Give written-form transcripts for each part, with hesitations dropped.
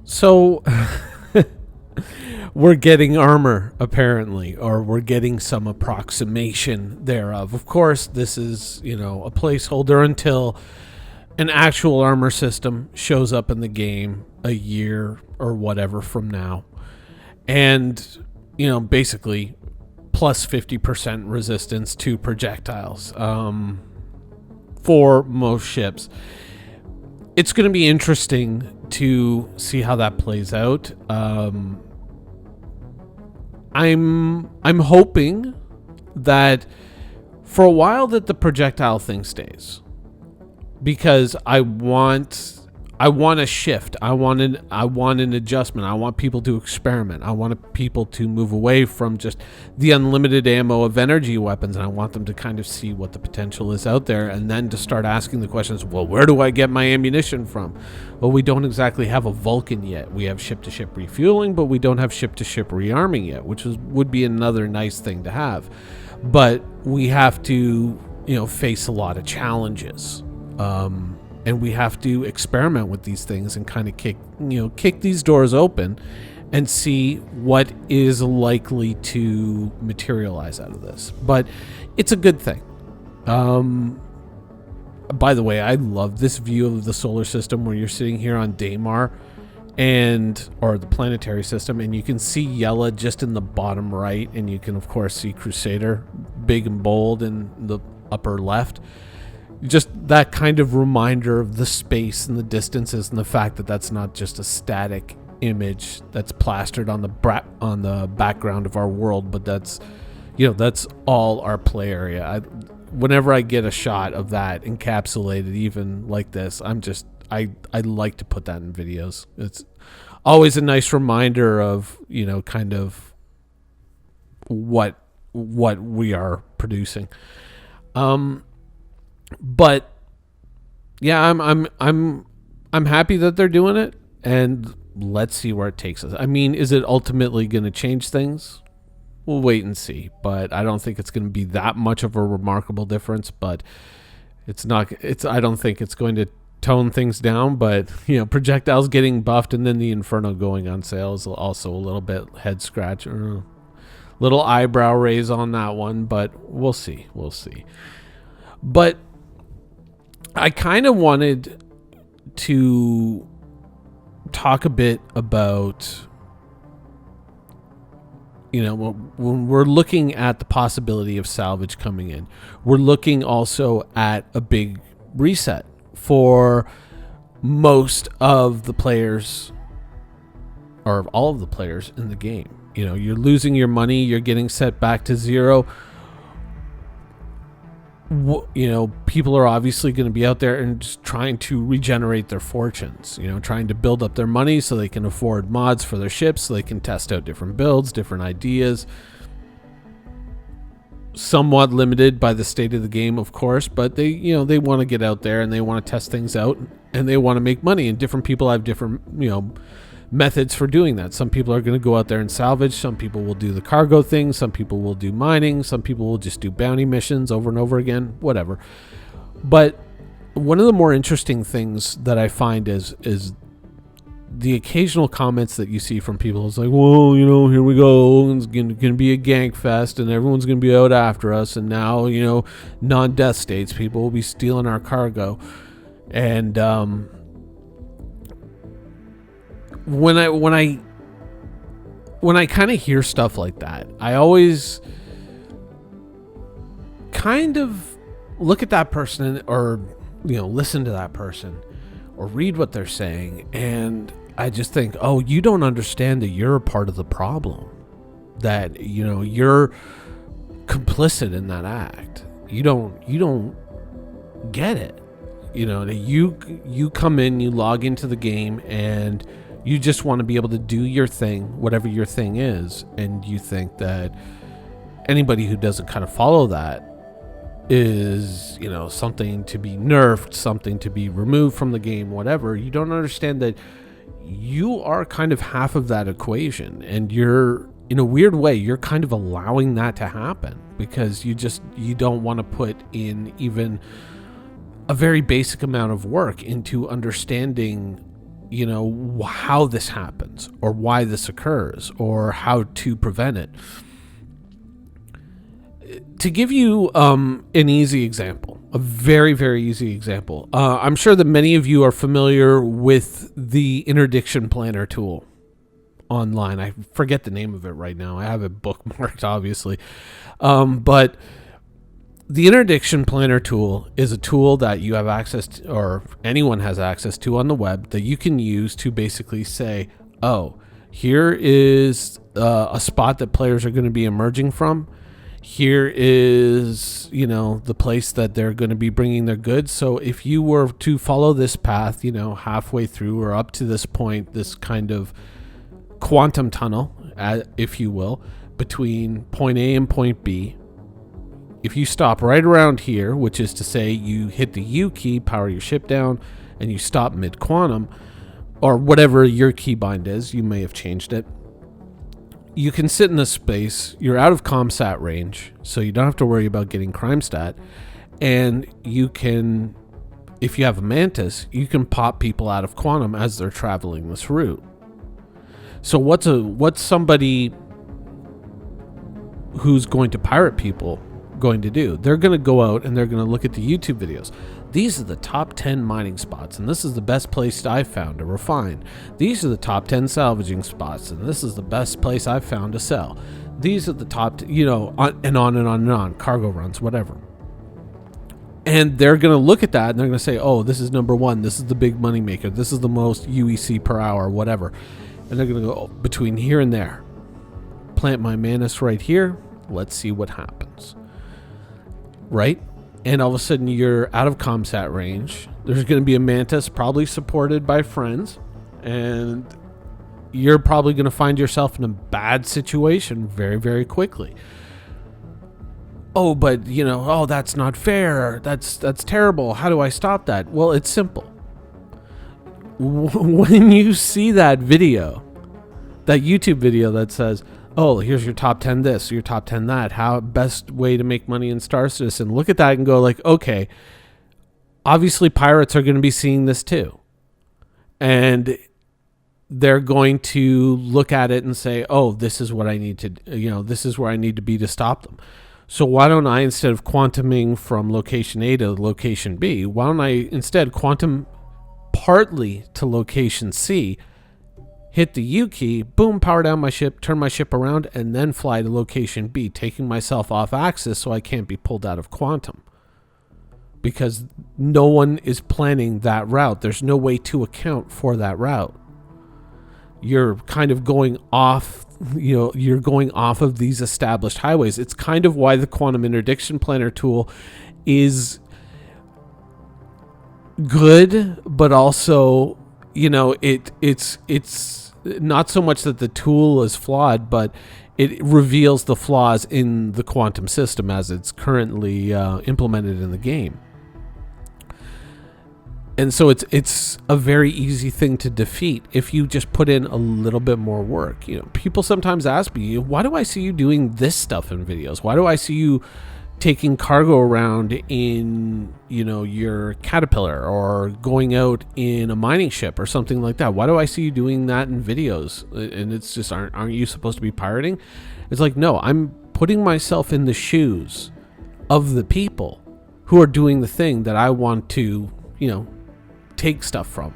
So we're getting armor, apparently, or we're getting some approximation thereof. Of course, this is, a placeholder until an actual armor system shows up in the game a year or whatever from now. And, basically plus 50% resistance to projectiles for most ships. It's going to be interesting to see how that plays out. I'm hoping that for a while that the projectile thing stays, because I want a shift. I want an adjustment. I want people to experiment. I want people to move away from just the unlimited ammo of energy weapons, and I want them to kind of see what the potential is out there, and then to start asking the questions, well, where do I get my ammunition from? Well, we don't exactly have a Vulcan yet. We have ship-to-ship refueling, but we don't have ship-to-ship rearming yet, which would be another nice thing to have. But we have to, face a lot of challenges. And we have to experiment with these things and kind of kick these doors open and see what is likely to materialize out of this. But it's a good thing. By the way, I love this view of the solar system where you're sitting here on Daymar or the planetary system, and you can see Yela just in the bottom right, and you can of course see Crusader big and bold in the upper left. Just that kind of reminder of the space and the distances, and the fact that that's not just a static image that's plastered on the background of our world, but that's all our play area. Whenever I get a shot of that encapsulated, even like this, I like to put that in videos. It's always a nice reminder of kind of what we are producing. But yeah, I'm happy that they're doing it, and let's see where it takes us. I mean, is it ultimately going to change things? We'll wait and see, but I don't think it's going to be that much of a remarkable difference, but I don't think it's going to tone things down, but projectiles getting buffed and then the Inferno going on sale is also a little bit head scratch or little eyebrow raise on that one, but we'll see. But I kind of wanted to talk a bit about, when we're looking at the possibility of salvage coming in, we're looking also at a big reset for most of the players, or all of the players in the game. You're losing your money, you're getting set back to zero. People are obviously going to be out there and just trying to regenerate their fortunes, trying to build up their money so they can afford mods for their ships, so they can test out different builds, different ideas. Somewhat limited by the state of the game, of course, but they want to get out there and they want to test things out and they want to make money, and different people have different, methods for doing that. Some people are going to go out there and salvage. Some people will do the cargo thing. Some people will do mining. Some people will just do bounty missions over and over again, whatever. But one of the more interesting things that I find is the occasional comments that you see from people. It's like, well, here we go. It's going to be a gank fest and everyone's going to be out after us. And now, non-death states, people will be stealing our cargo. And, when I kind of hear stuff like that, I always kind of look at that person, or listen to that person, or read what they're saying, and I just think, oh, you don't understand that you're a part of the problem, that you're complicit in that act. You don't get it. That you come in, you log into the game, and you just want to be able to do your thing, whatever your thing is, and you think that anybody who doesn't kind of follow that is, something to be nerfed, something to be removed from the game, whatever. You don't understand that you are kind of half of that equation, and you're, in a weird way, you're kind of allowing that to happen because you don't want to put in even a very basic amount of work into understanding how this happens or why this occurs or how to prevent it. To give you an easy example, a very, very easy example, I'm sure that many of you are familiar with the interdiction planner tool online. I forget the name of it right now. I have it bookmarked, obviously. But the interdiction planner tool is a tool that you have access to, or anyone has access to on the web, that you can use to basically say, oh, here is a spot that players are going to be emerging from. Here is, the place that they're going to be bringing their goods. So if you were to follow this path, halfway through or up to this point, this kind of quantum tunnel, if you will, between point A and point B, if you stop right around here, which is to say you hit the U key, power your ship down, and you stop mid-quantum, or whatever your keybind is, you may have changed it, you can sit in this space, you're out of ComSat range, so you don't have to worry about getting crime stat, and you can, if you have a Mantis, you can pop people out of quantum as they're traveling this route. So what's somebody who's going to pirate people going to do? They're going to go out and they're going to look at the YouTube videos. These are the top 10 mining spots, and this is the best place I've found to refine. These are the top 10 salvaging spots, and this is the best place I've found to sell. These are the top, and on and on and on, cargo runs, whatever. And they're going to look at that and they're going to say, oh, this is number one. This is the big money maker. This is the most UEC per hour, whatever. And they're going to go between here and there. Plant my Mantis right here. Let's see what happens. Right? And all of a sudden you're out of ComSat range. There's going to be a Mantis probably supported by friends. And you're probably going to find yourself in a bad situation very, very quickly. Oh, but, oh, that's not fair. That's terrible. How do I stop that? Well, it's simple. When you see that video, that YouTube video that says, oh, here's your top 10 this, your top 10 that, how best way to make money in Star Citizen, look at that and go like, okay, obviously pirates are going to be seeing this too. And they're going to look at it and say, oh, this is what I need to, this is where I need to be to stop them. So why don't I, instead of quantuming from location A to location B, why don't I instead quantum partly to location C, hit the U key, boom, power down my ship, turn my ship around, and then fly to location B, taking myself off axis so I can't be pulled out of quantum. Because no one is planning that route. There's no way to account for that route. You're kind of going off, you're going off of these established highways. It's kind of why the quantum interdiction planner tool is good, but also, it's not so much that the tool is flawed, but it reveals the flaws in the quantum system as it's currently implemented in the game. And so it's a very easy thing to defeat if you just put in a little bit more work. People sometimes ask me, why do I see you doing this stuff in videos? Why do I see you taking cargo around in, your Caterpillar, or going out in a mining ship or something like that? Why do I see you doing that in videos? And it's just, aren't you supposed to be pirating? It's like, no, I'm putting myself in the shoes of the people who are doing the thing that I want to, take stuff from.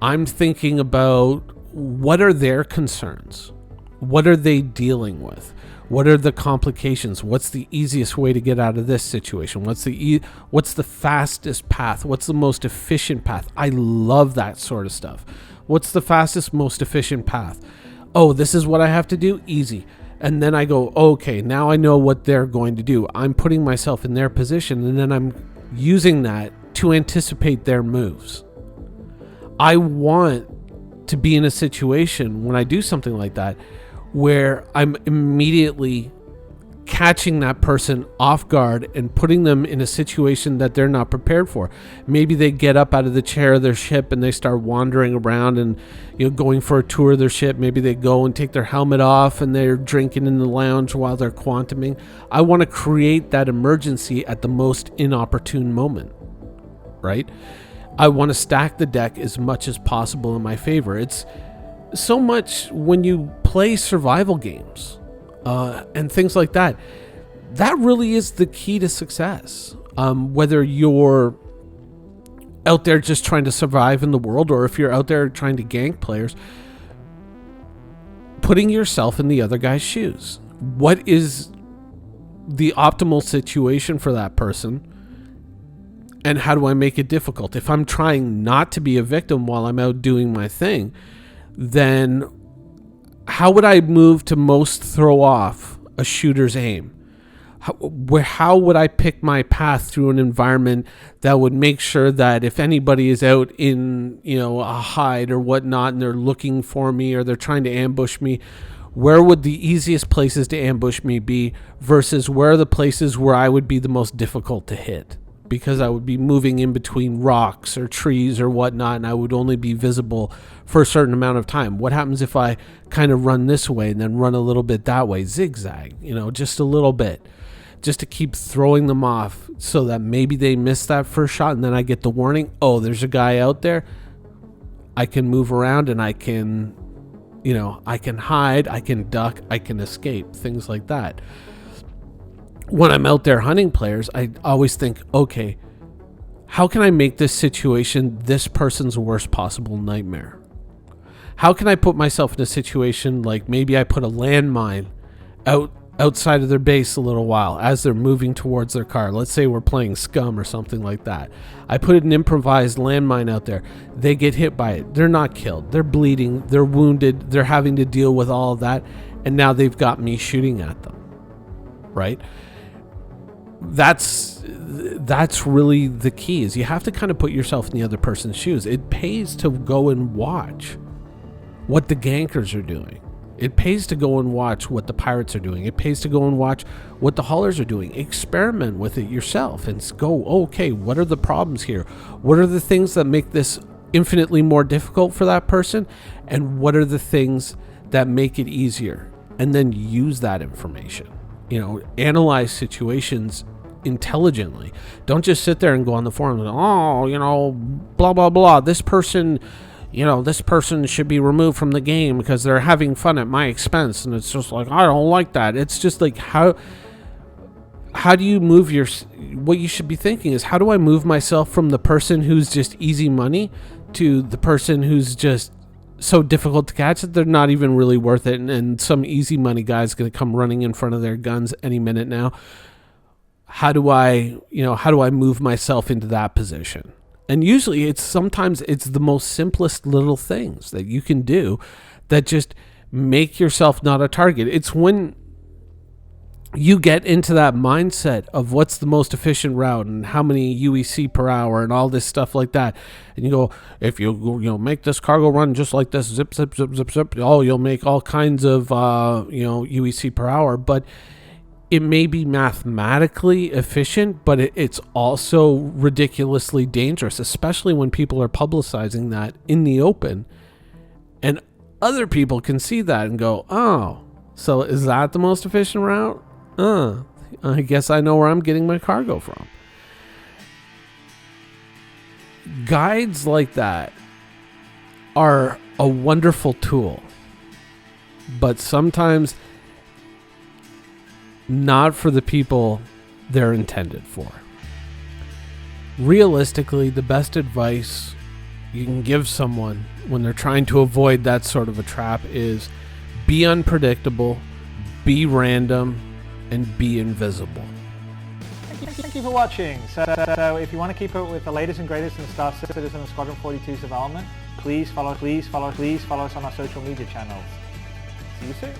I'm thinking about, what are their concerns? What are they dealing with? What are the complications? What's the easiest way to get out of this situation? What's the fastest path? What's the most efficient path? I love that sort of stuff. What's the fastest, most efficient path? Oh, this is what I have to do? Easy. And then I go, okay, now I know what they're going to do. I'm putting myself in their position, and then I'm using that to anticipate their moves. I want to be in a situation when I do something like that where I'm immediately catching that person off guard and putting them in a situation that they're not prepared for. Maybe they get up out of the chair of their ship and they start wandering around and going for a tour of their ship. Maybe they go and take their helmet off and they're drinking in the lounge while they're quantuming. I want to create that emergency at the most inopportune moment, right? I want to stack the deck as much as possible in my favor. It's so much when you play survival games and things like that. That really is the key to success. Whether you're out there just trying to survive in the world, or if you're out there trying to gank players, putting yourself in the other guy's shoes. What is the optimal situation for that person? And how do I make it difficult? If I'm trying not to be a victim while I'm out doing my thing, then how would I move to most throw off a shooter's aim? How would I pick my path through an environment that would make sure that if anybody is out in, a hide or whatnot, and they're looking for me or they're trying to ambush me, where would the easiest places to ambush me be versus where are the places where I would be the most difficult to hit? Because I would be moving in between rocks or trees or whatnot, and I would only be visible for a certain amount of time. What happens if I kind of run this way and then run a little bit that way, zigzag, just a little bit, just to keep throwing them off so that maybe they miss that first shot, and then I get the warning, oh, there's a guy out there. I can move around and I can, I can hide, I can duck, I can escape, things like that. When I'm out there hunting players, I always think, okay, how can I make this situation this person's worst possible nightmare? How can I put myself in a situation like maybe I put a landmine outside of their base a little while as they're moving towards their car. Let's say we're playing Scum or something like that. I put an improvised landmine out there. They get hit by it. They're not killed. They're bleeding. They're wounded. They're having to deal with all of that. And now they've got me shooting at them. Right? That's really the key, is you have to kind of put yourself in the other person's shoes. It pays to go and watch what the gankers are doing. It pays to go and watch what the pirates are doing. It pays to go and watch what the haulers are doing. Experiment with it yourself and go, okay, what are the problems here? What are the things that make this infinitely more difficult for that person? And what are the things that make it easier? And then use that information. Analyze situations intelligently. Don't just sit there and go on the forums and, blah, blah, blah. This person should be removed from the game because they're having fun at my expense. And it's just like, I don't like that. It's just like, how do you move what you should be thinking is, how do I move myself from the person who's just easy money to the person who's just so difficult to catch that they're not even really worth it, and some easy money guy's going to come running in front of their guns any minute now. How do I move myself into that position? And usually sometimes it's the most simplest little things that you can do that just make yourself not a target. It's when you get into that mindset of what's the most efficient route and how many UEC per hour and all this stuff like that. And you go, if you make this cargo run just like this, zip, zip, zip, zip, zip, you'll make all kinds of, UEC per hour. But it may be mathematically efficient, but it's also ridiculously dangerous, especially when people are publicizing that in the open. And other people can see that and go, oh, so is that the most efficient route? I guess I know where I'm getting my cargo from. Guides like that are a wonderful tool, but sometimes not for the people they're intended for. Realistically, the best advice you can give someone when they're trying to avoid that sort of a trap is be unpredictable, be random, and be invisible. Thank you for watching. So if you want to keep up with the latest and greatest in Star Citizen and Squadron 42's development, please follow us on our social media channels. See you soon.